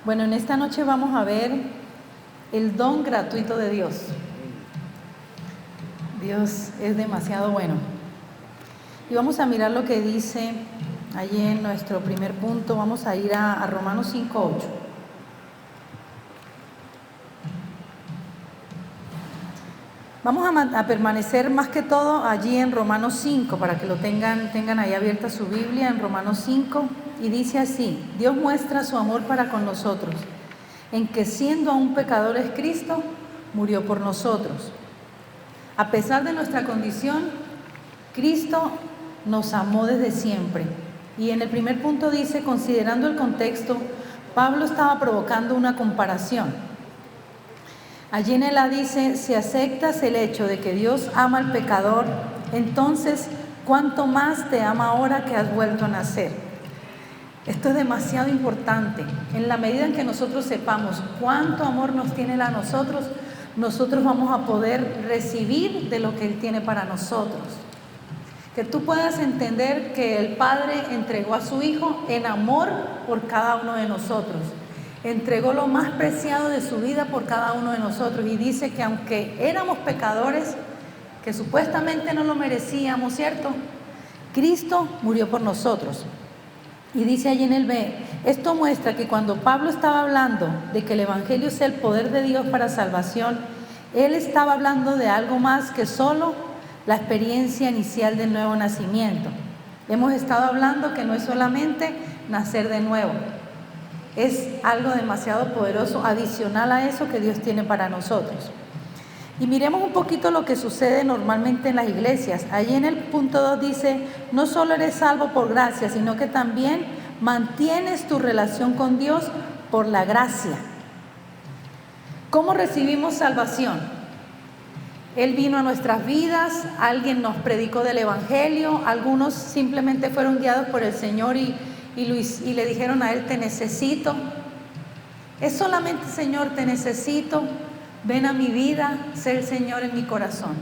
Bueno, en esta noche vamos a ver el don gratuito de Dios. Dios es demasiado bueno. Y vamos a mirar lo que dice allí en nuestro primer punto. Vamos a ir a Romanos 5:8. Vamos a permanecer más que todo allí en Romanos 5, para que lo tengan ahí abierta su Biblia en Romanos 5, y dice así: Dios muestra su amor para con nosotros, en que siendo aún pecadores Cristo murió por nosotros. A pesar de nuestra condición, Cristo nos amó desde siempre. Y en el primer punto dice, considerando el contexto, Pablo estaba provocando una comparación. Allí en el A dice, si aceptas el hecho de que Dios ama al pecador, entonces, ¿cuánto más te ama ahora que has vuelto a nacer? Esto es demasiado importante. En la medida en que nosotros sepamos cuánto amor nos tiene Él a nosotros, nosotros vamos a poder recibir de lo que Él tiene para nosotros. Que tú puedas entender que el Padre entregó a su Hijo en amor por cada uno de nosotros. Entregó lo más preciado de su vida por cada uno de nosotros, y dice que aunque éramos pecadores, que supuestamente no lo merecíamos, ¿cierto? Cristo murió por nosotros. Y dice allí en el B, esto muestra que cuando Pablo estaba hablando de que el Evangelio es el poder de Dios para salvación, él estaba hablando de algo más que solo la experiencia inicial del nuevo nacimiento. Hemos estado hablando que no es solamente nacer de nuevo. Es algo demasiado poderoso, adicional a eso que Dios tiene para nosotros. Y miremos un poquito lo que sucede normalmente en las iglesias. Allí en el punto 2 dice, no solo eres salvo por gracia, sino que también mantienes tu relación con Dios por la gracia. ¿Cómo recibimos salvación? Él vino a nuestras vidas, alguien nos predicó del Evangelio, algunos simplemente fueron guiados por el Señor y le dijeron a Él, te necesito. Es solamente, Señor, te necesito, ven a mi vida, sé el Señor en mi corazón.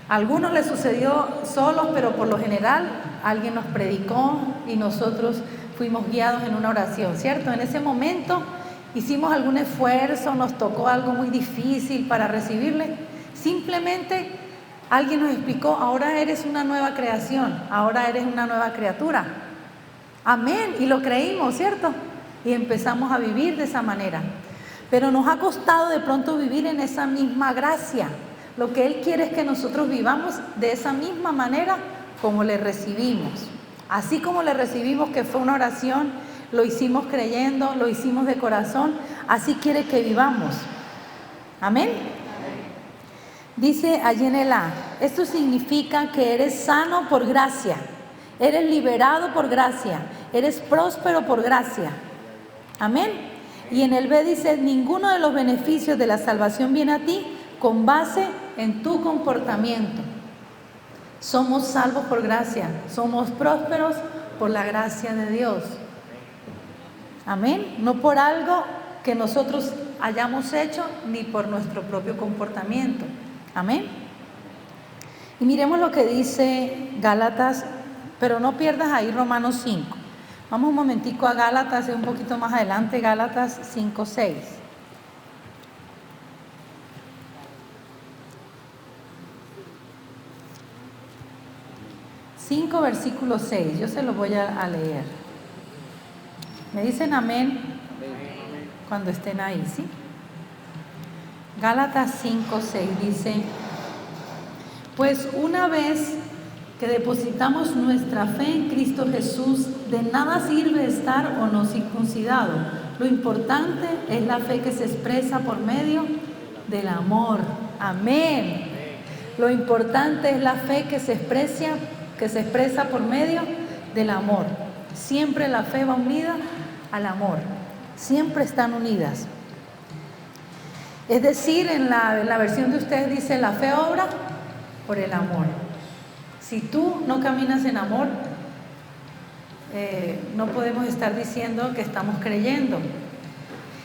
A algunos les sucedió solos, pero por lo general alguien nos predicó y nosotros fuimos guiados en una oración, ¿cierto? En ese momento hicimos algún esfuerzo, nos tocó algo muy difícil para recibirle. Simplemente alguien nos explicó, ahora eres una nueva creación, ahora eres una nueva criatura. Amén, y lo creímos, ¿cierto? Y empezamos a vivir de esa manera. Pero nos ha costado de pronto vivir en esa misma gracia. Lo que Él quiere es que nosotros vivamos de esa misma manera como le recibimos. Así como le recibimos, que fue una oración, lo hicimos creyendo, lo hicimos de corazón, así quiere que vivamos. Amén. Dice allí en el A, esto significa que eres sano por gracia. Eres liberado por gracia, eres próspero por gracia. Amén. Y en el B dice, ninguno de los beneficios de la salvación viene a ti con base en tu comportamiento. Somos salvos por gracia, somos prósperos por la gracia de Dios. Amén. No por algo que nosotros hayamos hecho, ni por nuestro propio comportamiento. Amén. Y miremos lo que dice Gálatas. Pero no pierdas ahí Romanos 5. Vamos un momentico a Gálatas, un poquito más adelante, Gálatas 5:6. 5, versículo 6. Yo se lo voy a leer. Me dicen amén cuando estén ahí, ¿sí? Gálatas 5:6 dice, pues una vez que depositamos nuestra fe en Cristo Jesús, de nada sirve estar o no circuncidado. Lo importante es la fe que se expresa por medio del amor. Amén. Lo importante es la fe que se expresa por medio del amor. Siempre la fe va unida al amor. Siempre están unidas. Es decir, en la versión de ustedes dice, la fe obra por el amor. Si tú no caminas en amor, no podemos estar diciendo que estamos creyendo.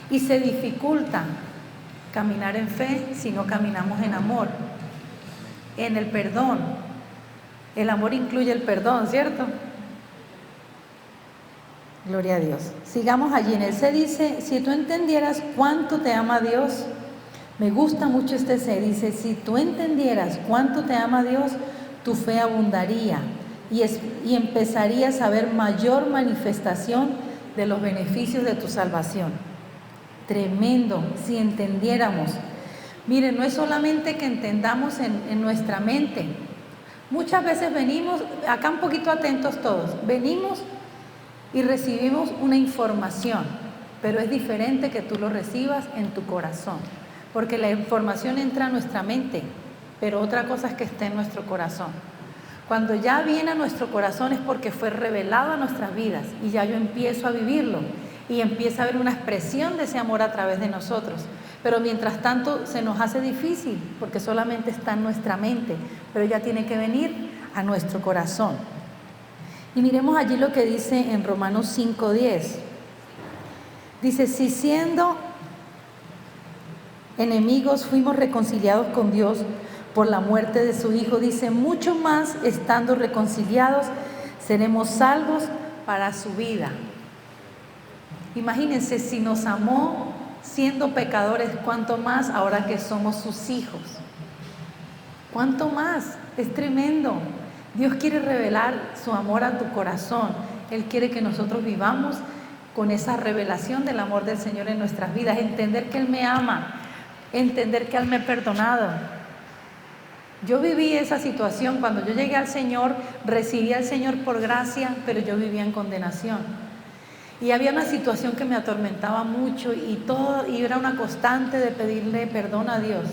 Y se dificulta caminar en fe si no caminamos en amor, en el perdón. El amor incluye el perdón, ¿cierto? Gloria a Dios. Sigamos allí. En el C dice, si tú entendieras cuánto te ama Dios, me gusta mucho este C, dice, si tú entendieras cuánto te ama Dios, tu fe abundaría y empezarías a ver mayor manifestación de los beneficios de tu salvación. Tremendo, si entendiéramos. Miren, no es solamente que entendamos en nuestra mente. Muchas veces venimos, acá un poquito atentos todos, venimos y recibimos una información, pero es diferente que tú lo recibas en tu corazón, porque la información entra a nuestra mente, pero otra cosa es que esté en nuestro corazón. Cuando ya viene a nuestro corazón es porque fue revelado a nuestras vidas y ya yo empiezo a vivirlo y empieza a haber una expresión de ese amor a través de nosotros. Pero mientras tanto se nos hace difícil porque solamente está en nuestra mente, pero ya tiene que venir a nuestro corazón. Y miremos allí lo que dice en Romanos 5:10. Dice, si siendo enemigos fuimos reconciliados con Dios por la muerte de su Hijo, dice, mucho más estando reconciliados seremos salvos para su vida. Imagínense, si nos amó siendo pecadores, ¿cuánto más ahora que somos sus hijos? ¿Cuánto más? Es tremendo. Dios quiere revelar su amor a tu corazón. Él quiere que nosotros vivamos con esa revelación del amor del Señor en nuestras vidas. Entender que Él me ama, entender que Él me ha perdonado. Yo viví esa situación. Cuando yo llegué al Señor, recibí al Señor por gracia, pero yo vivía en condenación. Y había una situación que me atormentaba mucho y era una constante de pedirle perdón a Dios.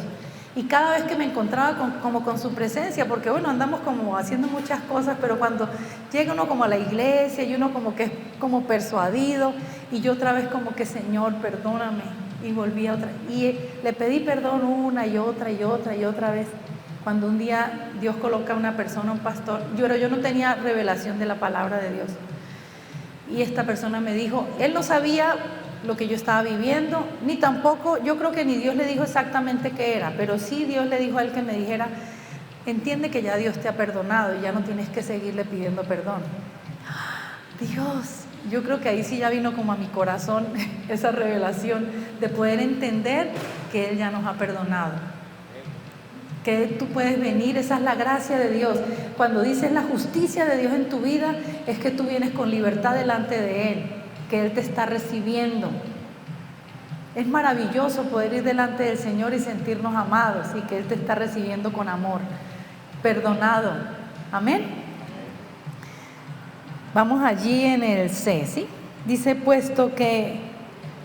Y cada vez que me encontraba con su presencia, porque bueno, andamos como haciendo muchas cosas, pero cuando llega uno como a la iglesia y uno como que es como persuadido, y yo otra vez como que, Señor, perdóname, y volví a otra, y le pedí perdón una y otra y otra y otra vez. Cuando un día Dios coloca a una persona, un pastor, yo no tenía revelación de la palabra de Dios, y esta persona me dijo, él no sabía lo que yo estaba viviendo, ni tampoco, yo creo que ni Dios le dijo exactamente qué era, pero sí Dios le dijo a él que me dijera, entiende que ya Dios te ha perdonado y ya no tienes que seguirle pidiendo perdón. Dios, yo creo que ahí sí ya vino como a mi corazón esa revelación de poder entender que Él ya nos ha perdonado, que tú puedes venir, esa es la gracia de Dios. Cuando dices la justicia de Dios en tu vida, es que tú vienes con libertad delante de Él, que Él te está recibiendo. Es maravilloso poder ir delante del Señor y sentirnos amados y que Él te está recibiendo con amor, perdonado. Amén. Vamos allí en el C, ¿sí? Dice, puesto que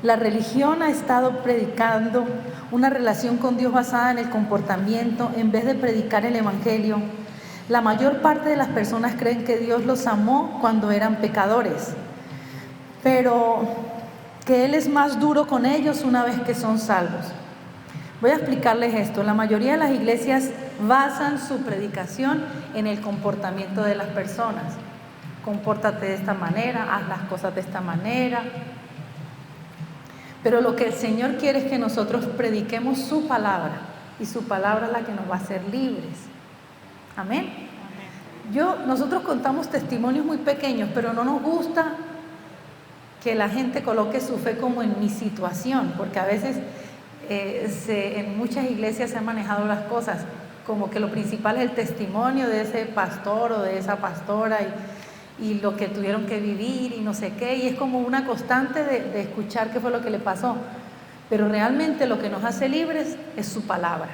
la religión ha estado predicando una relación con Dios basada en el comportamiento en vez de predicar el Evangelio, la mayor parte de las personas creen que Dios los amó cuando eran pecadores, pero que Él es más duro con ellos una vez que son salvos. Voy a explicarles esto. La mayoría de las iglesias basan su predicación en el comportamiento de las personas. Compórtate de esta manera, haz las cosas de esta manera. Pero lo que el Señor quiere es que nosotros prediquemos su palabra, y su palabra es la que nos va a hacer libres. Amén. Nosotros contamos testimonios muy pequeños, pero no nos gusta que la gente coloque su fe como en mi situación, porque a veces en muchas iglesias se han manejado las cosas como que lo principal es el testimonio de ese pastor o de esa pastora y lo que tuvieron que vivir y no sé qué, y es como una constante de escuchar qué fue lo que le pasó, pero realmente lo que nos hace libres es su palabra.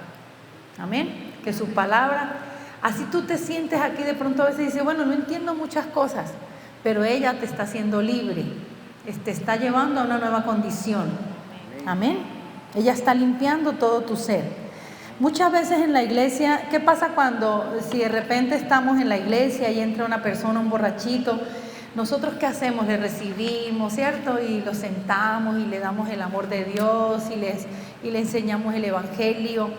Amén. Que su palabra, así tú te sientes aquí de pronto a veces dices, bueno, no entiendo muchas cosas, pero ella te está haciendo libre, te está llevando a una nueva condición. Amén. Ella está limpiando todo tu ser. Muchas veces en la iglesia, ¿qué pasa si de repente estamos en la iglesia y entra una persona, un borrachito? ¿Nosotros qué hacemos? Le recibimos, ¿cierto? Y lo sentamos y le damos el amor de Dios y le enseñamos el Evangelio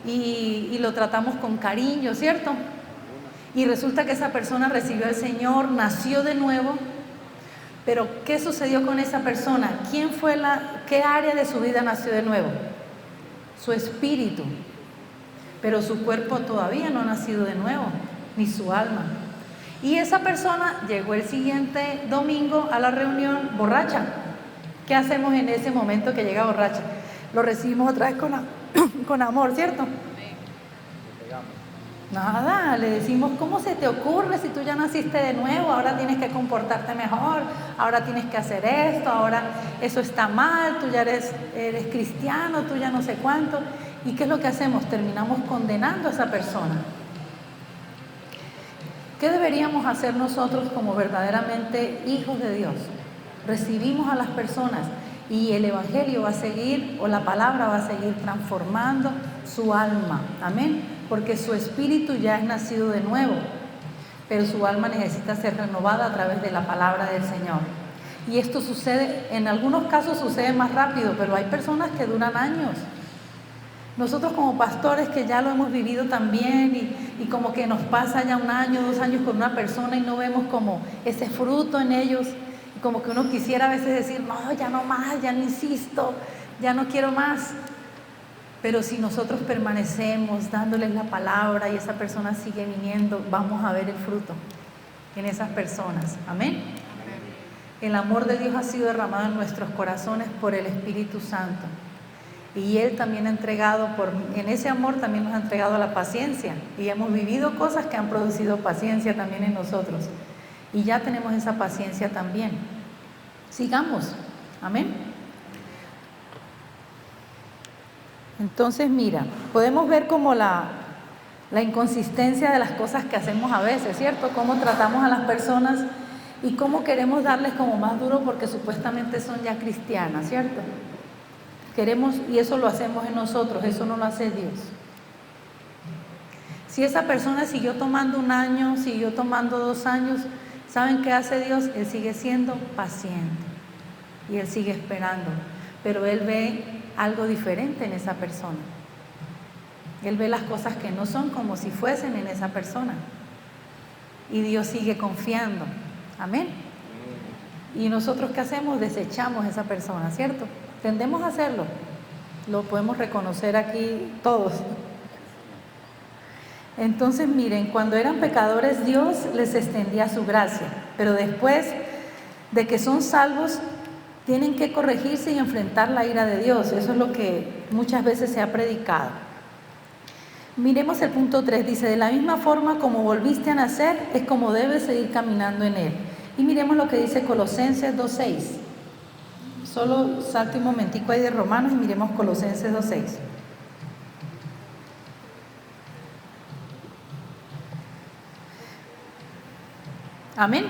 y lo tratamos con cariño, ¿cierto? Y resulta que esa persona recibió al Señor, nació de nuevo, pero ¿qué sucedió con esa persona? ¿Qué área de su vida nació de nuevo? Su espíritu. Pero su cuerpo todavía no ha nacido de nuevo, ni su alma. Y esa persona llegó el siguiente domingo a la reunión borracha. ¿Qué hacemos en ese momento que llega borracha? Lo recibimos otra vez con amor, ¿cierto? Nada, le decimos, ¿cómo se te ocurre si tú ya naciste de nuevo? Ahora tienes que comportarte mejor, ahora tienes que hacer esto, ahora eso está mal, tú ya eres cristiano, tú ya no sé cuánto. ¿Y qué es lo que hacemos? Terminamos condenando a esa persona. ¿Qué deberíamos hacer nosotros como verdaderamente hijos de Dios? Recibimos a las personas y el Evangelio va a seguir, o la palabra va a seguir transformando su alma. Amén. Porque su espíritu ya es nacido de nuevo, pero su alma necesita ser renovada a través de la palabra del Señor. Y esto sucede, en algunos casos sucede más rápido, pero hay personas que duran años. Nosotros como pastores que ya lo hemos vivido también y como que nos pasa ya 1 año, 2 años con una persona y no vemos como ese fruto en ellos, y como que uno quisiera a veces decir, no, ya no más, ya no insisto, ya no quiero más. Pero si nosotros permanecemos dándoles la palabra y esa persona sigue viniendo, vamos a ver el fruto en esas personas. Amén. El amor de Dios ha sido derramado en nuestros corazones por el Espíritu Santo. Y Él también ha entregado, en ese amor también nos ha entregado la paciencia. Y hemos vivido cosas que han producido paciencia también en nosotros. Y ya tenemos esa paciencia también. Sigamos. Amén. Entonces, mira, podemos ver como la inconsistencia de las cosas que hacemos a veces, ¿cierto? Cómo tratamos a las personas y cómo queremos darles como más duro porque supuestamente son ya cristianas, ¿cierto? Queremos, y eso lo hacemos en nosotros, eso no lo hace Dios. Si esa persona siguió tomando 1 año, siguió tomando 2 años, ¿saben qué hace Dios? Él sigue siendo paciente y Él sigue esperando, pero Él ve algo diferente en esa persona. Él ve las cosas que no son como si fuesen en esa persona. Y Dios sigue confiando. Amén. Y nosotros, ¿qué hacemos? Desechamos a esa persona, ¿cierto? Tendemos a hacerlo. Lo podemos reconocer aquí todos. Entonces, miren, cuando eran pecadores, Dios les extendía su gracia. Pero después de que son salvos, tienen que corregirse y enfrentar la ira de Dios. Eso es lo que muchas veces se ha predicado. Miremos el punto 3. Dice, de la misma forma como volviste a nacer, es como debes seguir caminando en Él. Y miremos lo que dice Colosenses 2:6. Solo salte un momentico ahí de Romanos y miremos Colosenses 2:6. Amén.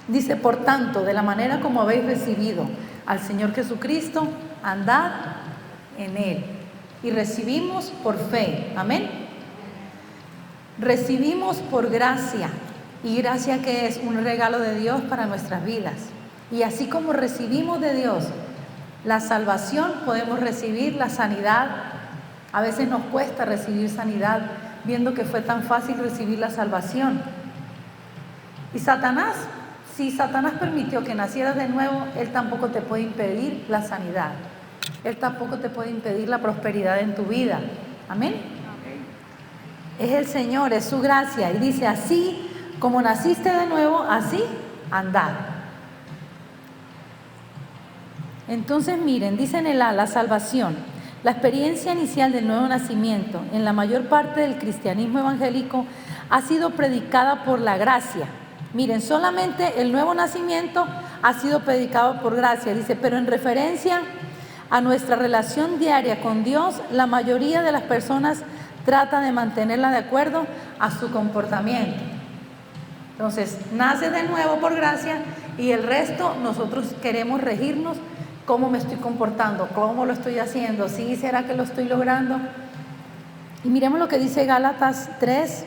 Dice, por tanto, de la manera como habéis recibido al Señor Jesucristo, andad en Él. Y recibimos por fe. Amén. Recibimos por gracia. Y gracia, que es un regalo de Dios para nuestras vidas. Y así como recibimos de Dios la salvación, podemos recibir la sanidad. A veces nos cuesta recibir sanidad, viendo que fue tan fácil recibir la salvación. Y Satanás, si Satanás permitió que nacieras de nuevo, él tampoco te puede impedir la sanidad. Él tampoco te puede impedir la prosperidad en tu vida. Amén. Es el Señor, es su gracia. Y dice, así como naciste de nuevo, así andad. Entonces miren, dice en el A, la salvación, la experiencia inicial del nuevo nacimiento en la mayor parte del cristianismo evangélico ha sido predicada por la gracia. Miren, solamente el nuevo nacimiento ha sido predicado por gracia, dice, pero en referencia a nuestra relación diaria con Dios, la mayoría de las personas trata de mantenerla de acuerdo a su comportamiento. Entonces, nace de nuevo por gracia y el resto nosotros queremos regirnos. ¿Cómo me estoy comportando? ¿Cómo lo estoy haciendo? ¿Sí? ¿Será que lo estoy logrando? Y miremos lo que dice Gálatas 3,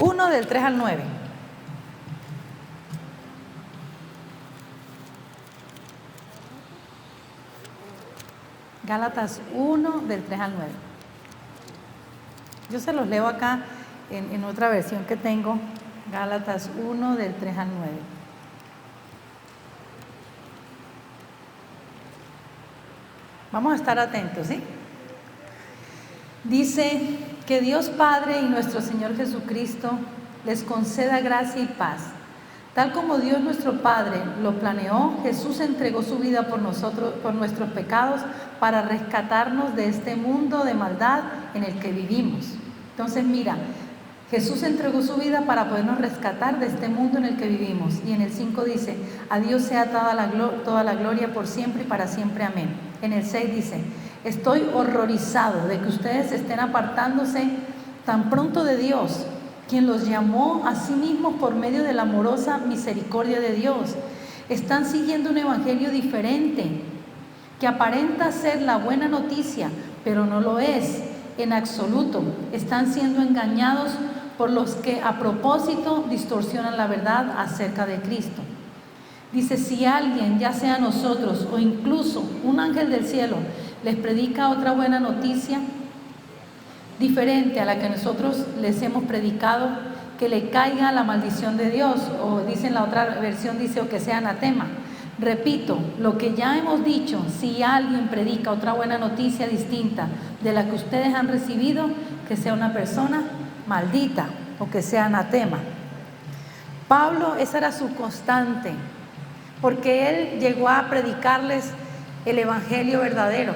1 del 3 al 9. Gálatas 1 del 3 al 9. Yo se los leo acá en otra versión que tengo. Gálatas 1 del 3 al 9. Vamos a estar atentos, ¿sí? Dice que Dios Padre y nuestro Señor Jesucristo les conceda gracia y paz. Tal como Dios nuestro Padre lo planeó, Jesús entregó su vida por nosotros, por nuestros pecados, para rescatarnos de este mundo de maldad en el que vivimos. Entonces mira, Jesús entregó su vida para podernos rescatar de este mundo en el que vivimos. Y en el 5 dice, a Dios sea toda la gloria por siempre y para siempre, amén. En el 6 dice, estoy horrorizado de que ustedes estén apartándose tan pronto de Dios, quien los llamó a sí mismos por medio de la amorosa misericordia de Dios. Están siguiendo un evangelio diferente, que aparenta ser la buena noticia, pero no lo es en absoluto. Están siendo engañados por los que a propósito distorsionan la verdad acerca de Cristo. Dice, si alguien, ya sea nosotros o incluso un ángel del cielo, les predica otra buena noticia diferente a la que nosotros les hemos predicado, que le caiga la maldición de Dios, o dice en la otra versión, dice, o que sea anatema. Repito, lo que ya hemos dicho, si alguien predica otra buena noticia distinta de la que ustedes han recibido, que sea una persona maldita o que sea anatema. Pablo, esa era su constante, porque él llegó a predicarles el evangelio verdadero.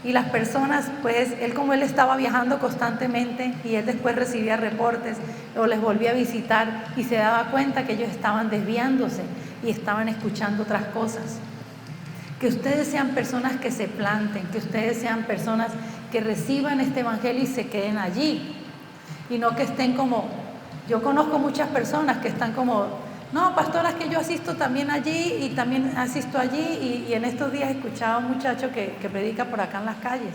Y las personas, pues, como él estaba viajando constantemente y él después recibía reportes o les volvía a visitar y se daba cuenta que ellos estaban desviándose y estaban escuchando otras cosas. Que ustedes sean personas que se planten, que ustedes sean personas que reciban este evangelio y se queden allí. Y no que estén como, yo conozco muchas personas que están como, no, pastora, es que yo asisto también allí y también asisto allí. Y en estos días escuchaba a un muchacho que predica por acá en las calles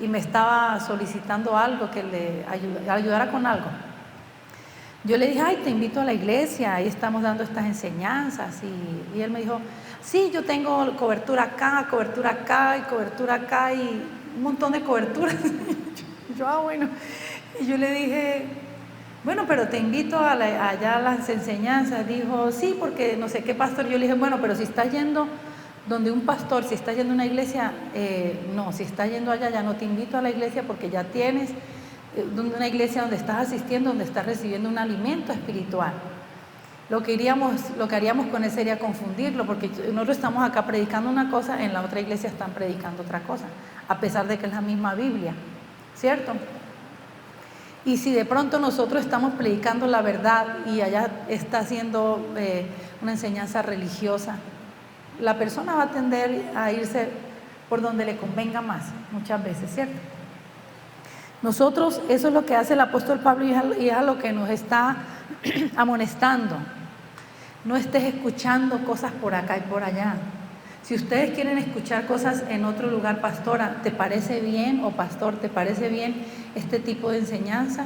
y me estaba solicitando algo, que le ayudara con algo. Yo le dije, ay, te invito a la iglesia, ahí estamos dando estas enseñanzas. Y él me dijo, sí, yo tengo cobertura acá y cobertura acá y un montón de coberturas. Yo, bueno. Y yo le dije, bueno, pero te invito allá a las enseñanzas. Dijo, sí, porque no sé qué pastor. Yo le dije, bueno, pero si estás yendo donde un pastor, si estás yendo a una iglesia, no, si estás yendo allá, ya no te invito a la iglesia porque ya tienes una iglesia donde estás asistiendo, donde estás recibiendo un alimento espiritual. Lo que haríamos con él sería confundirlo, porque nosotros estamos acá predicando una cosa, en la otra iglesia están predicando otra cosa, a pesar de que es la misma Biblia, ¿cierto? Y si de pronto nosotros estamos predicando la verdad y allá está haciendo una enseñanza religiosa, la persona va a tender a irse por donde le convenga más, muchas veces, ¿cierto? Nosotros, eso es lo que hace el apóstol Pablo y es a lo que nos está amonestando. No estés escuchando cosas por acá y por allá. Si ustedes quieren escuchar cosas en otro lugar, pastora, ¿te parece bien? O pastor, ¿te parece bien este tipo de enseñanza?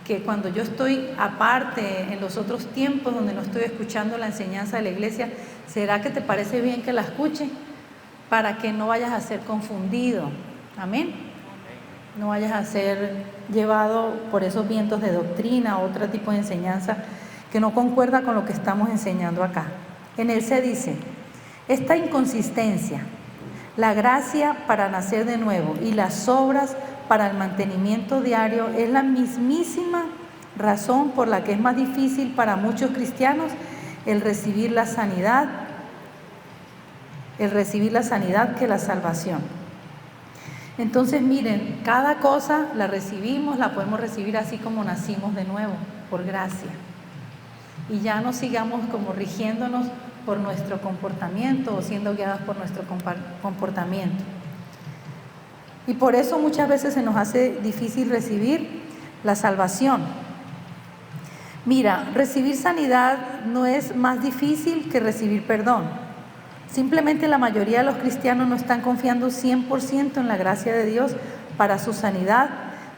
Que cuando yo estoy aparte, en los otros tiempos donde no estoy escuchando la enseñanza de la iglesia, ¿será que te parece bien que la escuche? Para que no vayas a ser confundido. Amén. No vayas a ser llevado por esos vientos de doctrina o otro tipo de enseñanza que no concuerda con lo que estamos enseñando acá. En él se dice, esta inconsistencia, la gracia para nacer de nuevo y las obras para el mantenimiento diario es la mismísima razón por la que es más difícil para muchos cristianos el recibir la sanidad que la salvación. Entonces miren, cada cosa la recibimos, la podemos recibir así como nacimos de nuevo, por gracia. Y ya no sigamos como rigiéndonos por nuestro comportamiento o siendo guiados por nuestro comportamiento. Y por eso muchas veces se nos hace difícil recibir la salvación. Mira, recibir sanidad no es más difícil que recibir perdón. Simplemente la mayoría de los cristianos no están confiando 100% en la gracia de Dios para su sanidad,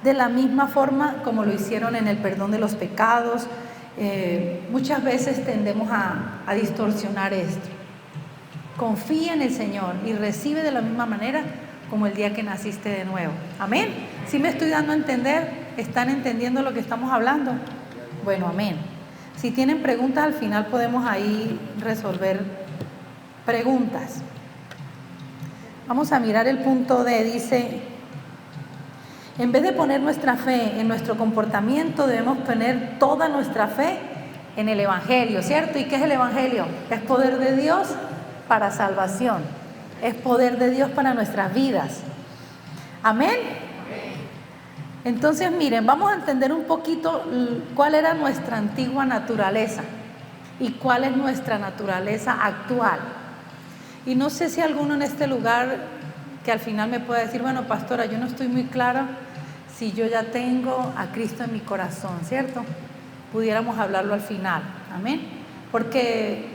de la misma forma como lo hicieron en el perdón de los pecados. Muchas veces tendemos a distorsionar esto. Confía en el Señor y recibe de la misma manera como el día que naciste de nuevo. Amén. ¿Sí me estoy dando a entender? ¿Están entendiendo lo que estamos hablando? Bueno, amén. Si tienen preguntas, al final podemos ahí resolver preguntas. Vamos a mirar el punto D. Dice, En vez de poner nuestra fe en nuestro comportamiento, debemos poner toda nuestra fe en el Evangelio, ¿cierto? ¿Y qué es el Evangelio? Es poder de Dios para salvación. Es poder de Dios para nuestras vidas. Amén. Entonces, miren, vamos a entender un poquito cuál era nuestra antigua naturaleza y cuál es nuestra naturaleza actual. Y no sé si alguno en este lugar que al final me pueda decir, bueno, pastora, yo no estoy muy clara si yo ya tengo a Cristo en mi corazón, ¿cierto? Pudiéramos hablarlo al final, amén, porque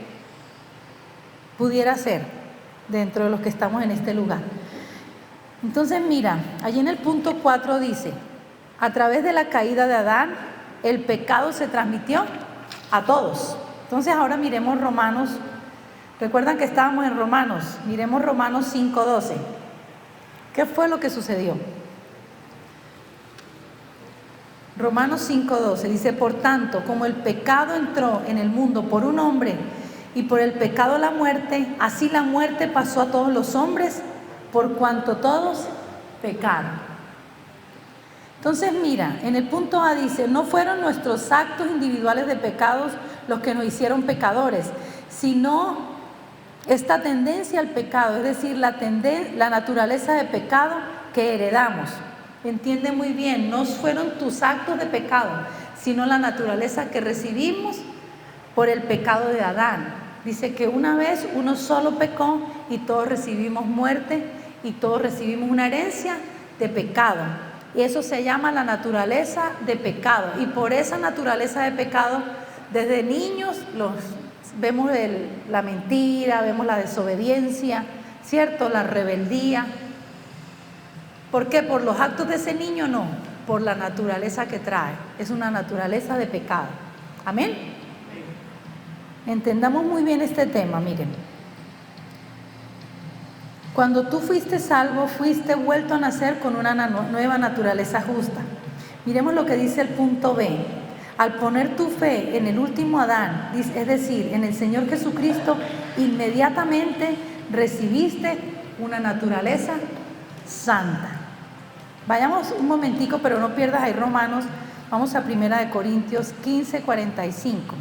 pudiera ser dentro de los que estamos en este lugar. Entonces mira, allí en el punto 4 dice, a través de la caída de Adán, el pecado se transmitió a todos. Entonces ahora miremos Romanos, recuerdan que estábamos en Romanos, miremos Romanos 5:12. ¿Qué fue lo que sucedió? Romanos 5:12 dice, por tanto, como el pecado entró en el mundo por un hombre y por el pecado la muerte, así la muerte pasó a todos los hombres por cuanto todos pecaron. Entonces mira, en el punto A dice, no fueron nuestros actos individuales de pecados los que nos hicieron pecadores, sino esta tendencia al pecado, es decir, la naturaleza de pecado que heredamos. Entiende muy bien, no fueron tus actos de pecado, sino la naturaleza que recibimos por el pecado de Adán. Dice que una vez uno solo pecó y todos recibimos muerte y todos recibimos una herencia de pecado. Y eso se llama la naturaleza de pecado. Y por esa naturaleza de pecado, desde niños vemos la mentira, vemos la desobediencia, ¿cierto? La rebeldía. ¿Por qué? ¿Por los actos de ese niño? No, por la naturaleza que trae. Es una naturaleza de pecado. ¿Amén? Entendamos muy bien este tema, miren. Cuando tú fuiste salvo, fuiste vuelto a nacer con una nueva naturaleza justa. Miremos lo que dice el punto B. Al poner tu fe en el último Adán, es decir, en el Señor Jesucristo, inmediatamente recibiste una naturaleza santa. Vayamos un momentico, pero no pierdas ahí Romanos. Vamos a 1 Corintios 15:45.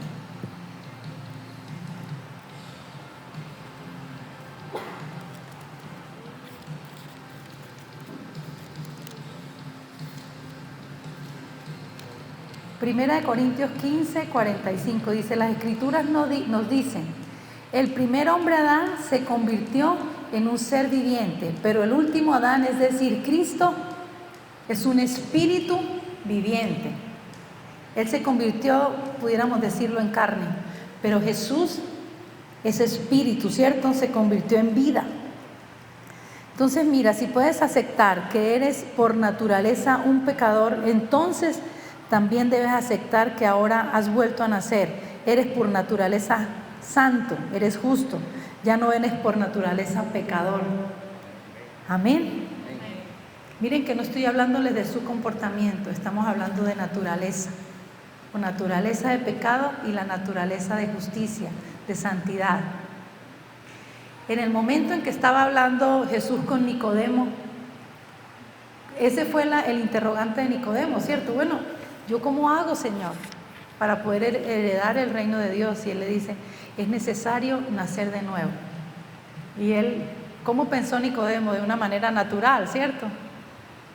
Primera de Corintios 15:45 dice, las escrituras nos dicen, el primer hombre Adán se convirtió en un ser viviente, pero el último Adán, es decir, Cristo, es un espíritu viviente. Él se convirtió, pudiéramos decirlo, en carne, pero Jesús es espíritu, ¿cierto? Se convirtió en vida. Entonces mira, si puedes aceptar que eres por naturaleza un pecador, entonces también debes aceptar que ahora has vuelto a nacer. Eres por naturaleza santo, eres justo. Ya no eres por naturaleza pecador. Amén. Miren que no estoy hablándoles de su comportamiento, estamos hablando de naturaleza. Con naturaleza de pecado y la naturaleza de justicia, de santidad. En el momento en que estaba hablando Jesús con Nicodemo, ese fue el interrogante de Nicodemo, ¿cierto? Bueno, ¿yo cómo hago, Señor, para poder heredar el reino de Dios? Y él le dice, es necesario nacer de nuevo. Y él, ¿cómo pensó Nicodemo? De una manera natural, ¿cierto?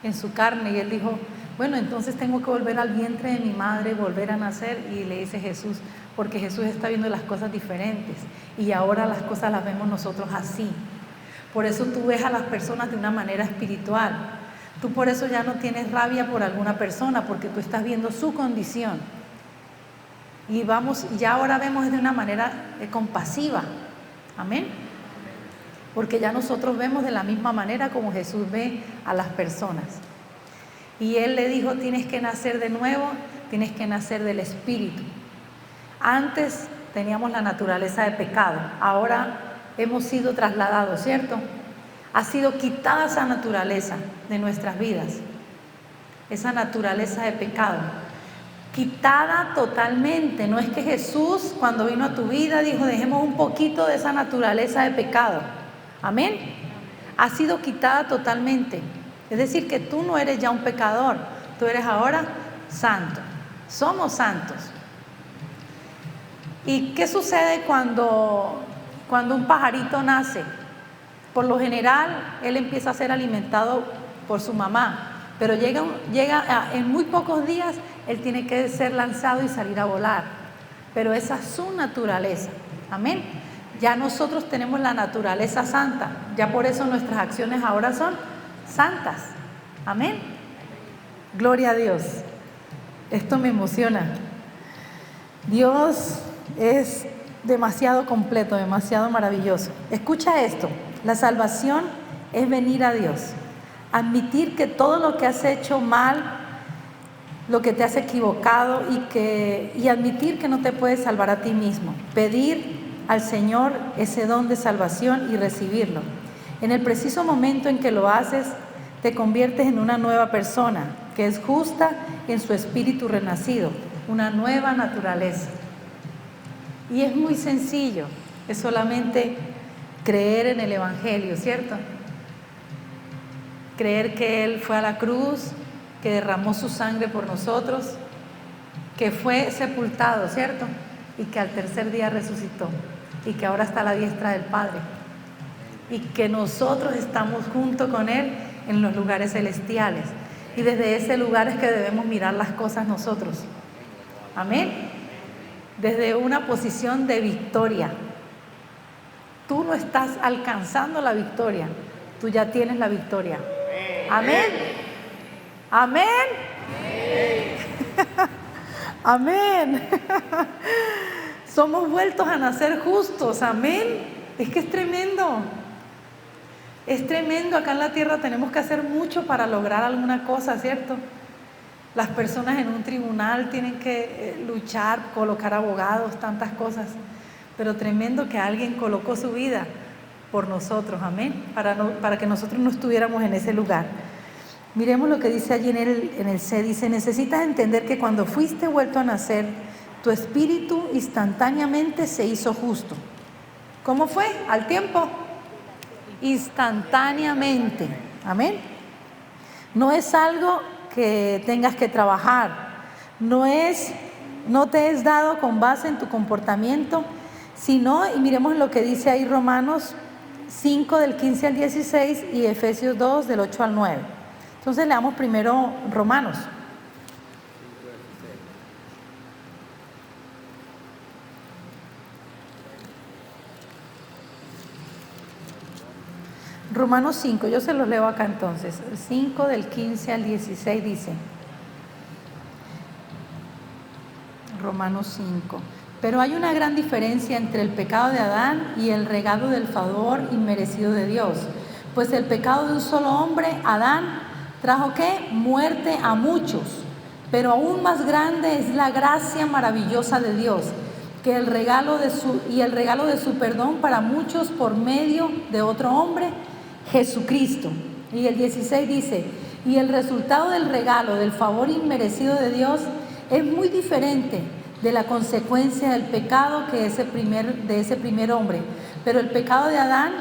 En su carne. Y él dijo, bueno, entonces tengo que volver al vientre de mi madre, volver a nacer. Y le dice Jesús, porque Jesús está viendo las cosas diferentes. Y ahora las cosas las vemos nosotros así. Por eso tú ves a las personas de una manera espiritual. Tú por eso ya no tienes rabia por alguna persona, porque tú estás viendo su condición. Y ya ahora vemos de una manera compasiva. Amén. Porque ya nosotros vemos de la misma manera como Jesús ve a las personas. Y Él le dijo, tienes que nacer de nuevo, tienes que nacer del Espíritu. Antes teníamos la naturaleza de pecado, ahora hemos sido trasladados, ¿cierto? Ha sido quitada esa naturaleza de nuestras vidas, esa naturaleza de pecado, quitada totalmente. No es que Jesús cuando vino a tu vida dijo, dejemos un poquito de esa naturaleza de pecado. Amén. Ha sido quitada totalmente. Es decir, que tú no eres ya un pecador, tú eres ahora santo. Somos santos. ¿Y qué sucede cuando un pajarito nace? Por lo general, él empieza a ser alimentado por su mamá, pero en muy pocos días, él tiene que ser lanzado y salir a volar. Pero esa es su naturaleza. Amén. Ya nosotros tenemos la naturaleza santa, ya por eso nuestras acciones ahora son santas. Amén. Gloria a Dios. Esto me emociona. Dios es demasiado completo, demasiado maravilloso. Escucha esto. La salvación es venir a Dios, admitir que todo lo que has hecho mal, lo que te has equivocado y admitir que no te puedes salvar a ti mismo. Pedir al Señor ese don de salvación y recibirlo. En el preciso momento en que lo haces, te conviertes en una nueva persona que es justa en su espíritu renacido, una nueva naturaleza. Y es muy sencillo, es solamente creer en el Evangelio, ¿cierto? Creer que Él fue a la cruz, que derramó su sangre por nosotros, que fue sepultado, ¿cierto? Y que al tercer día resucitó y que ahora está a la diestra del Padre y que nosotros estamos junto con Él en los lugares celestiales y desde ese lugar es que debemos mirar las cosas nosotros. Amén. Desde una posición de victoria. Tú no estás alcanzando la victoria, tú ya tienes la victoria. Amén. Amén. Amén. Somos vueltos a nacer justos. Amén. Es que es tremendo. Es tremendo. Acá en la tierra tenemos que hacer mucho para lograr alguna cosa, ¿cierto? Las personas en un tribunal tienen que luchar, colocar abogados, tantas cosas. Pero tremendo que alguien colocó su vida por nosotros, amén, para que nosotros no estuviéramos en ese lugar. Miremos lo que dice allí en el C, dice, necesitas entender que cuando fuiste vuelto a nacer, tu espíritu instantáneamente se hizo justo. ¿Cómo fue? Al tiempo. Instantáneamente, amén. No es algo que tengas que trabajar, no te es dado con base en tu comportamiento, sino, y miremos lo que dice ahí Romanos 5 del 15 al 16 y Efesios 2 del 8 al 9. Entonces leamos primero Romanos. Romanos 5, yo se los leo acá entonces. 5 del 15 al 16 dice, Romanos 5. Pero hay una gran diferencia entre el pecado de Adán y el regalo del favor inmerecido de Dios. Pues el pecado de un solo hombre, Adán, trajo ¿qué? Muerte a muchos. Pero aún más grande es la gracia maravillosa de Dios, que el regalo de su perdón para muchos por medio de otro hombre, Jesucristo. Y el 16 dice, y el resultado del regalo, del favor inmerecido de Dios, es muy diferente de la consecuencia del pecado de ese primer hombre. Pero el pecado de Adán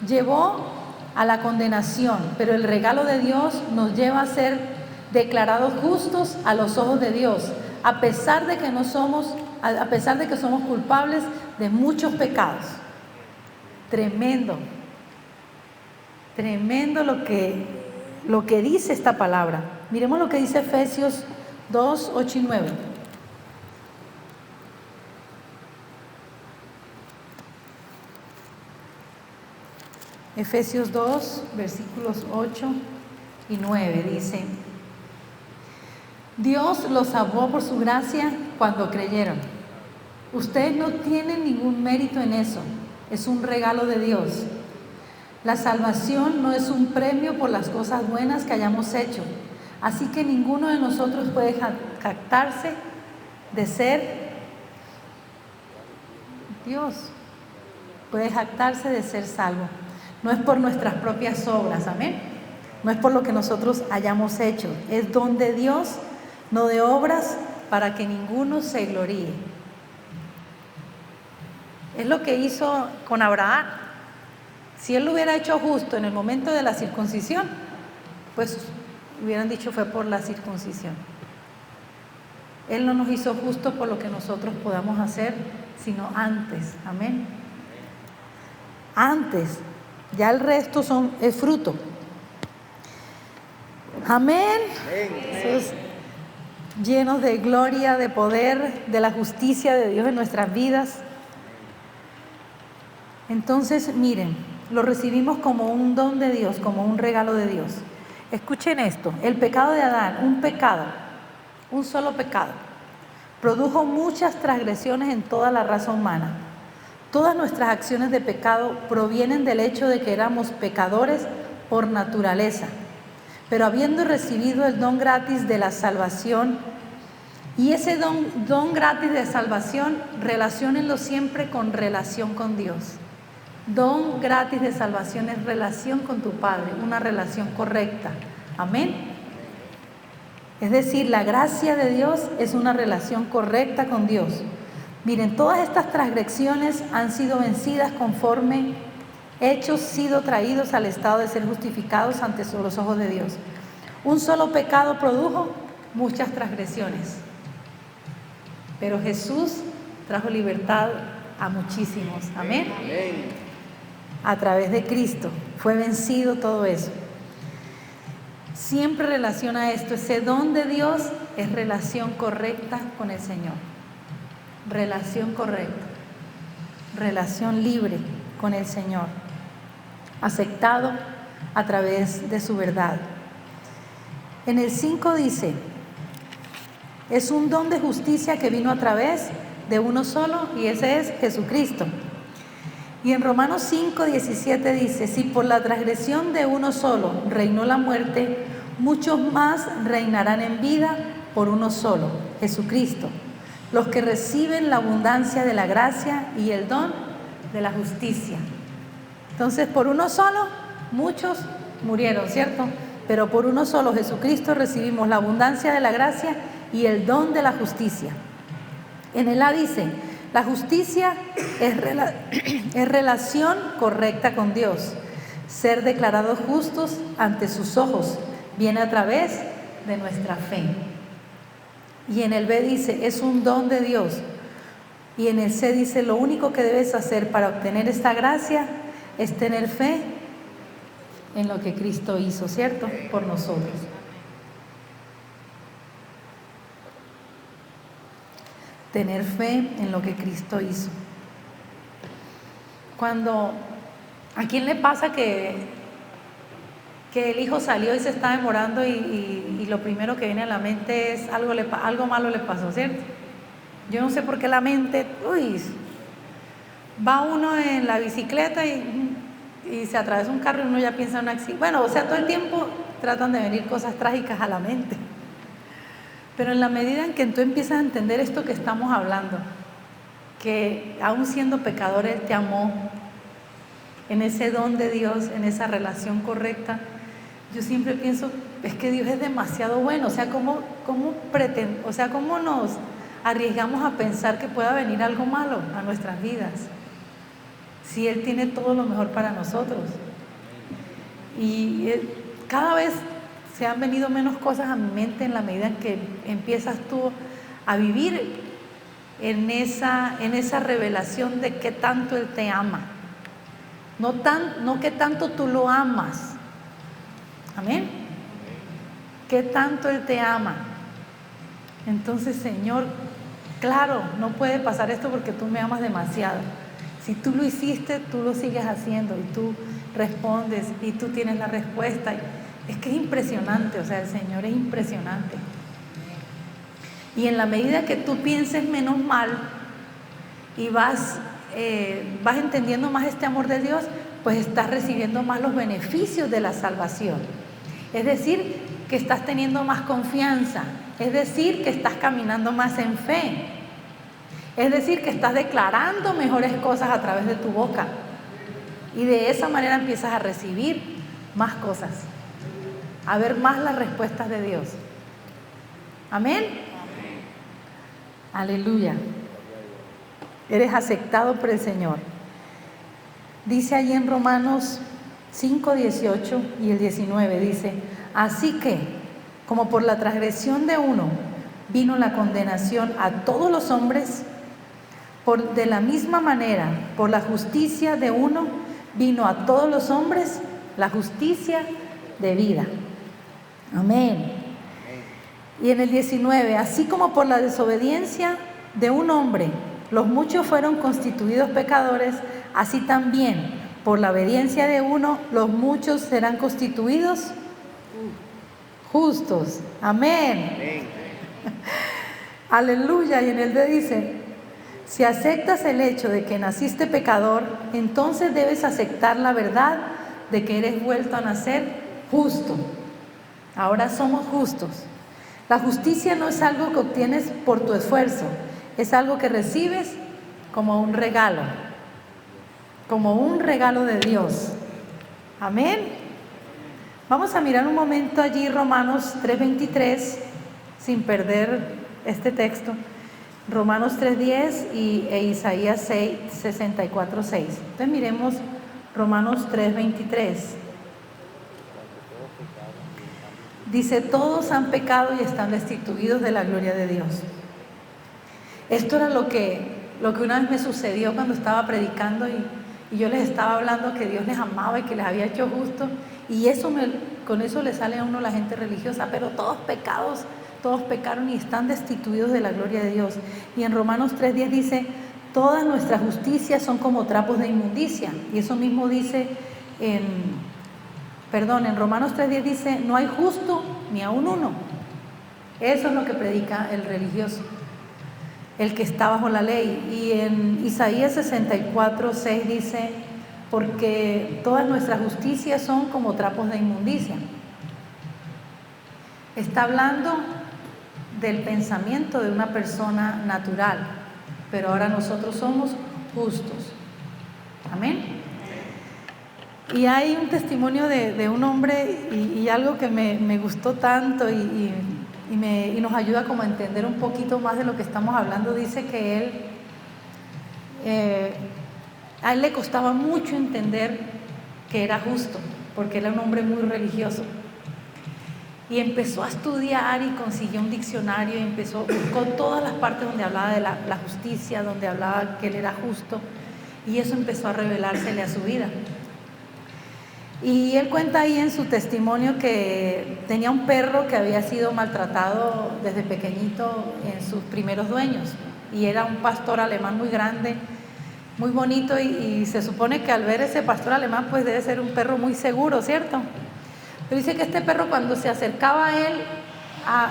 llevó a la condenación, pero el regalo de Dios nos lleva a ser declarados justos a los ojos de Dios, a pesar de que somos culpables de muchos pecados. Tremendo. Tremendo lo que dice esta palabra. Miremos lo que dice Efesios 2, 8 y 9. Efesios 2, versículos 8 y 9 dice, Dios los salvó por su gracia cuando creyeron. Ustedes no tienen ningún mérito en eso, es un regalo de Dios. La salvación no es un premio por las cosas buenas que hayamos hecho, así que ninguno de nosotros puede jactarse de ser Dios, puede jactarse de ser salvo. No es por nuestras propias obras, amén. No es por lo que nosotros hayamos hecho, es don de Dios, no de obras, para que ninguno se gloríe. Es lo que hizo con Abraham. Si él lo hubiera hecho justo en el momento de la circuncisión, pues hubieran dicho fue por la circuncisión. Él no nos hizo justos por lo que nosotros podamos hacer, sino antes. Amén. Antes, ya el resto es fruto. Amén. Jesús, llenos de gloria, de poder, de la justicia de Dios en nuestras vidas. Entonces, miren, lo recibimos como un don de Dios, como un regalo de Dios. Escuchen esto, el pecado de Adán, un solo pecado, produjo muchas transgresiones en toda la raza humana. Todas nuestras acciones de pecado provienen del hecho de que éramos pecadores por naturaleza, pero habiendo recibido el don gratis de la salvación, y ese don gratis de salvación, relaciónenlo siempre con relación con Dios. Don gratis de salvación es relación con tu Padre, una relación correcta. Amén. Es decir, la gracia de Dios es una relación correcta con Dios. Miren, todas estas transgresiones han sido vencidas conforme hechos sido traídos al estado de ser justificados ante los ojos de Dios. Un solo pecado produjo muchas transgresiones, pero Jesús trajo libertad a muchísimos. Amén. A través de Cristo fue vencido todo eso. Siempre relaciona esto, ese don de Dios es relación correcta con el Señor. Relación correcta, relación libre con el Señor, aceptado a través de su verdad. En el 5 dice, es un don de justicia que vino a través de uno solo, y ese es Jesucristo. Y en Romanos 5:17 dice, si por la transgresión de uno solo reinó la muerte, muchos más reinarán en vida por uno solo, Jesucristo, los que reciben la abundancia de la gracia y el don de la justicia. Entonces, por uno solo, muchos murieron, ¿cierto? Pero por uno solo, Jesucristo, recibimos la abundancia de la gracia y el don de la justicia. En el A dice, la justicia es relación correcta con Dios. Ser declarados justos ante sus ojos viene a través de nuestra fe. Y en el B dice, es un don de Dios. Y en el C dice, lo único que debes hacer para obtener esta gracia es tener fe en lo que Cristo hizo, ¿cierto? Por nosotros. Tener fe en lo que Cristo hizo. ¿A quién le pasa que el hijo salió y se está demorando y lo primero que viene a la mente es algo malo le pasó, ¿cierto? Yo no sé por qué la mente, va uno en la bicicleta y se atraviesa un carro y uno ya piensa en un accidente. Bueno, o sea, todo el tiempo tratan de venir cosas trágicas a la mente. Pero en la medida en que tú empiezas a entender esto que estamos hablando, que aún siendo pecador Él te amó, en ese don de Dios, en esa relación correcta, yo siempre pienso, es que Dios es demasiado bueno. O sea, ¿cómo nos arriesgamos a pensar que pueda venir algo malo a nuestras vidas? Si Él tiene todo lo mejor para nosotros. Y cada vez se han venido menos cosas a mi mente en la medida en que empiezas tú a vivir en esa revelación de qué tanto Él te ama. No qué tanto tú lo amas. Amén. Qué tanto Él te ama. Entonces, Señor, claro, no puede pasar esto porque tú me amas demasiado. Si tú lo hiciste, tú lo sigues haciendo y tú respondes y tú tienes la respuesta. Es que es impresionante, o sea, el Señor es impresionante. Y en la medida que tú pienses menos mal y vas entendiendo más este amor de Dios, pues estás recibiendo más los beneficios de la salvación. Es decir, que estás teniendo más confianza. Es decir, que estás caminando más en fe. Es decir, que estás declarando mejores cosas a través de tu boca. Y de esa manera empiezas a recibir más cosas, a ver más las respuestas de Dios. Amén. Aleluya. Eres aceptado por el Señor. Dice allí en Romanos 5, 18 y el 19 dice: así que, como por la transgresión de uno vino la condenación a todos los hombres, de la misma manera, por la justicia de uno vino a todos los hombres la justicia de vida. Amén. Y en el 19, así como por la desobediencia de un hombre los muchos fueron constituidos pecadores, así también por la obediencia de uno los muchos serán constituidos justos. Amén. Aleluya. Y en el D dice: si aceptas el hecho de que naciste pecador, entonces debes aceptar la verdad de que eres vuelto a nacer justo. Ahora somos justos. La justicia no es algo que obtienes por tu esfuerzo, es algo que recibes como un regalo de Dios. Amén. Vamos a mirar un momento allí Romanos 3:23, sin perder este texto. Romanos 3:10 e Isaías 64:6. Entonces miremos Romanos 3:23. Dice: todos han pecado y están destituidos de la gloria de Dios. Esto era lo que una vez me sucedió cuando estaba predicando y yo les estaba hablando que Dios les amaba y que les había hecho justo, y con eso le sale a uno la gente religiosa, pero todos pecaron y están destituidos de la gloria de Dios. Y en Romanos 3:10 dice: todas nuestras justicias son como trapos de inmundicia. Y eso mismo dice en Romanos 3:10 dice: no hay justo ni aun uno. Eso es lo que predica el religioso, el que está bajo la ley. Y en Isaías 64:6 dice: porque todas nuestras justicias son como trapos de inmundicia. Está hablando del pensamiento de una persona natural, pero ahora nosotros somos justos. Amén. Y hay un testimonio de un hombre y algo que me gustó tanto y nos ayuda como a entender un poquito más de lo que estamos hablando. Dice que a él le costaba mucho entender que era justo, porque era un hombre muy religioso. Y empezó a estudiar y consiguió un diccionario y buscó todas las partes donde hablaba de la justicia, donde hablaba que él era justo, y eso empezó a revelársele a su vida. Y él cuenta ahí en su testimonio que tenía un perro que había sido maltratado desde pequeñito en sus primeros dueños, y era un pastor alemán muy grande, muy bonito, y se supone que al ver ese pastor alemán pues debe ser un perro muy seguro, ¿cierto? Pero dice que este perro, cuando se acercaba a él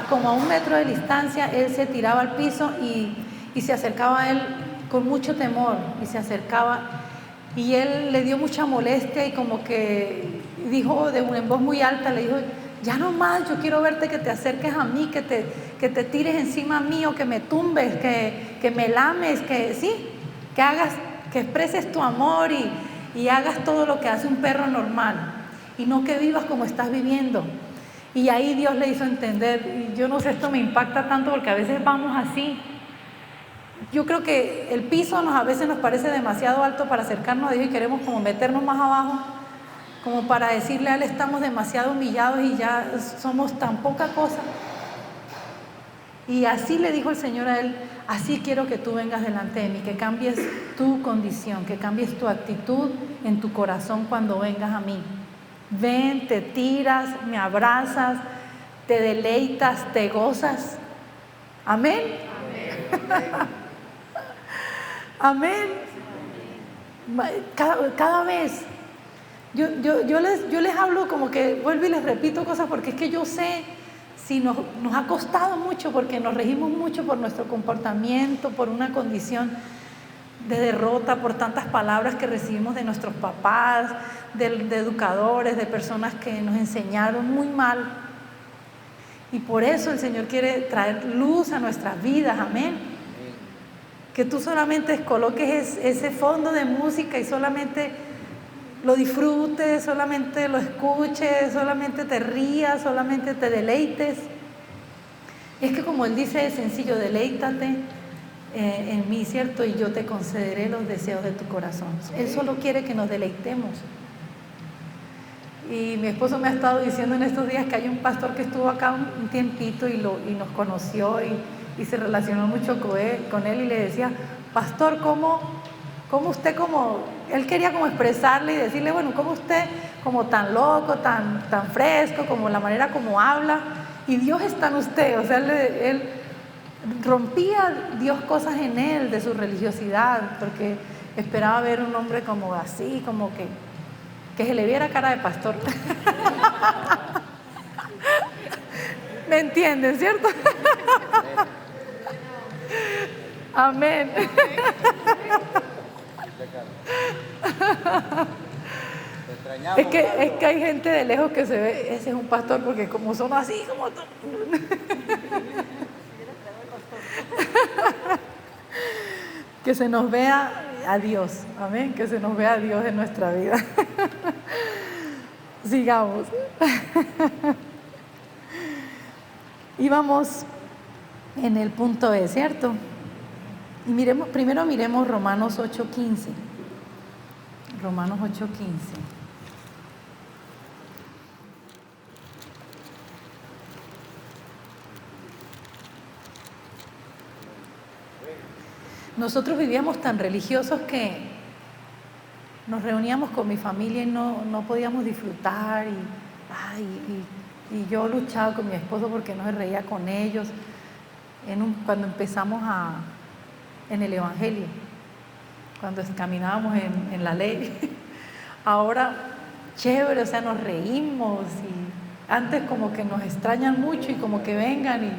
como a 1 metro de distancia, él se tiraba al piso y se acercaba a él con mucho temor, y se acercaba, y él le dio mucha molestia y como que dijo en voz muy alta, le dijo: ya no más, yo quiero verte que te acerques a mí, que te tires encima mío, que me tumbes, que me lames, que hagas, que expreses tu amor y hagas todo lo que hace un perro normal, y no que vivas como estás viviendo. Y ahí Dios le hizo entender, y yo no sé, esto me impacta tanto porque a veces vamos así. Yo creo que el piso a veces nos parece demasiado alto para acercarnos a Dios y queremos como meternos más abajo, como para decirle a Él: estamos demasiado humillados y ya somos tan poca cosa. Y así le dijo el Señor a él: así quiero que tú vengas delante de mí, que cambies tu condición, que cambies tu actitud en tu corazón cuando vengas a mí. Ven, te tiras, me abrazas, te deleitas, te gozas. Amén. Amén. Cada vez yo les hablo como que vuelvo y les repito cosas, porque es que yo sé si nos ha costado mucho, porque nos regimos mucho por nuestro comportamiento, por una condición de derrota, por tantas palabras que recibimos de nuestros papás, de educadores, de personas que nos enseñaron muy mal. Y por eso el Señor quiere traer luz a nuestras vidas. Amén. Que tú solamente coloques ese fondo de música y solamente lo disfrutes, solamente lo escuches, solamente te rías, solamente te deleites. Es que, como Él dice, es sencillo: deleítate en mí, ¿cierto? Y yo te concederé los deseos de tu corazón. Él solo quiere que nos deleitemos. Y mi esposo me ha estado diciendo en estos días que hay un pastor que estuvo acá un tiempito y nos conoció y se relacionó mucho con él y le decía, pastor, ¿cómo usted él quería como expresarle y decirle, bueno, ¿cómo usted como tan loco, tan fresco, como la manera como habla? Y Dios está en usted, o sea, él rompía Dios cosas en él de su religiosidad, porque esperaba ver un hombre como así, como que se le viera cara de pastor. ¿Me entienden, cierto? Amén. Es que hay gente de lejos que se ve, ese es un pastor, porque como son así, como que se nos vea a Dios, amén, que se nos vea a Dios en nuestra vida. Sigamos. Íbamos en el punto E, ¿cierto? Y primero miremos Romanos 8:15. Romanos 8:15. Nosotros vivíamos tan religiosos que nos reuníamos con mi familia y no podíamos disfrutar y yo luchaba con mi esposo porque no se reía con ellos cuando empezamos en el Evangelio, cuando caminábamos en la ley. Ahora, chévere, o sea, nos reímos y antes como que nos extrañan mucho y como que vengan y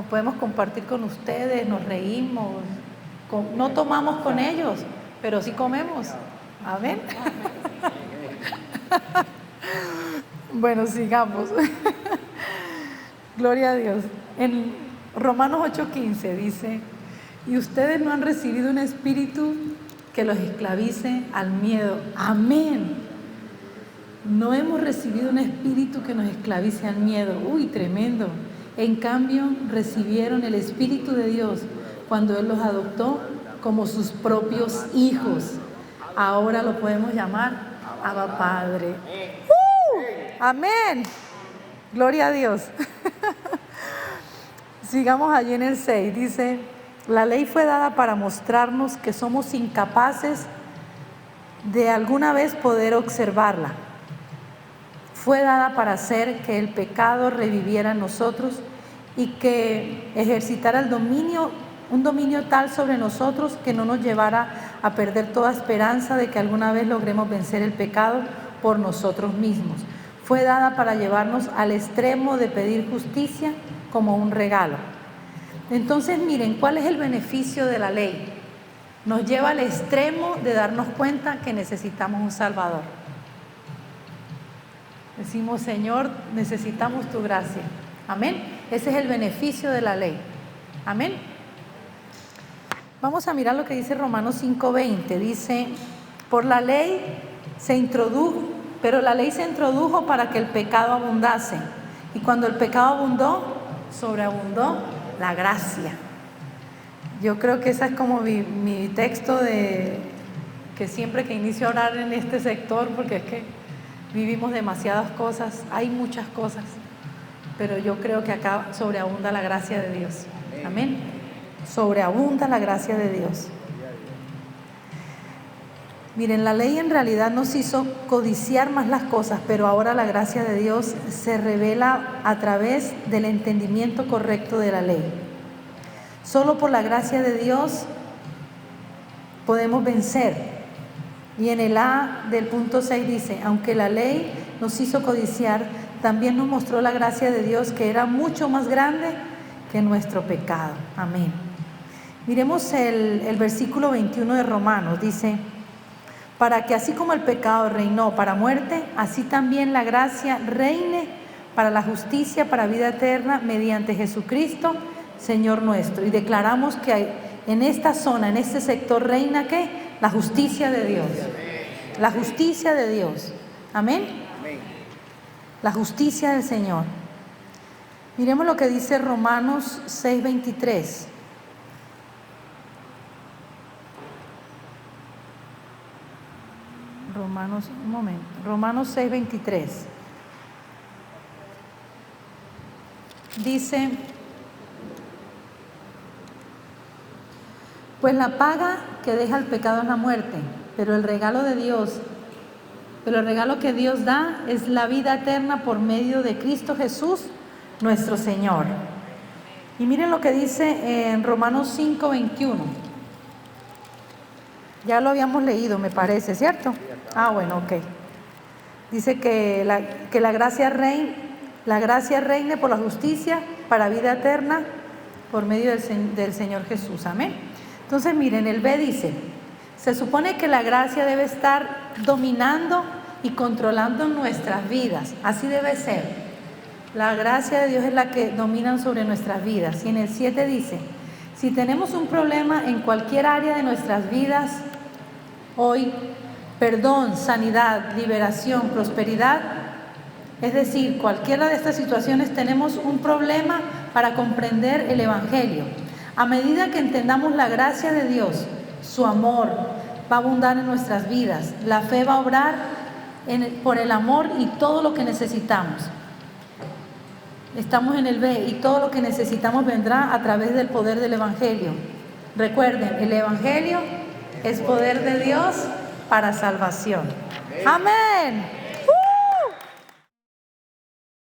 podemos compartir con ustedes, nos reímos, no tomamos con ellos, pero sí comemos. Amén. Bueno, sigamos. Gloria a Dios. En Romanos 8:15 dice, y ustedes no han recibido un espíritu que los esclavice al miedo. Amén. No hemos recibido un espíritu que nos esclavice al miedo. Uy, tremendo. En cambio, recibieron el Espíritu de Dios cuando Él los adoptó como sus propios hijos. Ahora lo podemos llamar Abba Padre. Amén. Gloria a Dios. Sigamos allí en el 6. Dice, la ley fue dada para mostrarnos que somos incapaces de alguna vez poder observarla. Fue dada para hacer que el pecado reviviera en nosotros y que ejercitara un dominio tal sobre nosotros que no nos llevara a perder toda esperanza de que alguna vez logremos vencer el pecado por nosotros mismos. Fue dada para llevarnos al extremo de pedir justicia como un regalo. Entonces, miren, ¿cuál es el beneficio de la ley? Nos lleva al extremo de darnos cuenta que necesitamos un Salvador. Decimos, Señor, necesitamos tu gracia. Amén. Ese es el beneficio de la ley. Amén. Vamos a mirar lo que dice Romanos 5:20. Dice, por la ley se introdujo, pero la ley se introdujo para que el pecado abundase. Y cuando el pecado abundó, sobreabundó la gracia. Yo creo que ese es como mi texto que siempre que inicio a orar en este sector, porque es que vivimos demasiadas cosas, hay muchas cosas, pero yo creo que acá sobreabunda la gracia de Dios. Amén. Sobreabunda la gracia de Dios. Miren, la ley en realidad nos hizo codiciar más las cosas, pero ahora la gracia de Dios se revela a través del entendimiento correcto de la ley. Solo por la gracia de Dios podemos vencer. Y en el A del punto 6 dice, aunque la ley nos hizo codiciar, también nos mostró la gracia de Dios que era mucho más grande que nuestro pecado. Amén. Miremos el versículo 21 de Romanos, dice, para que así como el pecado reinó para muerte, así también la gracia reine para la justicia, para vida eterna, mediante Jesucristo, Señor nuestro. Y declaramos que en esta zona, en este sector, reina ¿qué? La justicia de Dios. La justicia de Dios. Amén. La justicia del Señor. Miremos lo que dice Romanos 6:23. Romanos, un momento, Romanos 6:23. Dice, pues la paga que deja el pecado es la muerte, pero el regalo que Dios da es la vida eterna por medio de Cristo Jesús, nuestro Señor. Y miren lo que dice en Romanos 5:21. Ya lo habíamos leído, me parece, ¿cierto? Bueno, ok. Dice que la gracia reine por la justicia para vida eterna por medio del Señor Jesús. Amén. Entonces, miren, el B dice, se supone que la gracia debe estar dominando y controlando nuestras vidas. Así debe ser. La gracia de Dios es la que domina sobre nuestras vidas. Y en el 7 dice, si tenemos un problema en cualquier área de nuestras vidas, hoy, perdón, sanidad, liberación, prosperidad, es decir, cualquiera de estas situaciones tenemos un problema para comprender el Evangelio. A medida que entendamos la gracia de Dios, su amor va a abundar en nuestras vidas. La fe va a obrar por el amor y todo lo que necesitamos. Estamos en el B y todo lo que necesitamos vendrá a través del poder del Evangelio. Recuerden, el Evangelio es poder de Dios para salvación. Amén.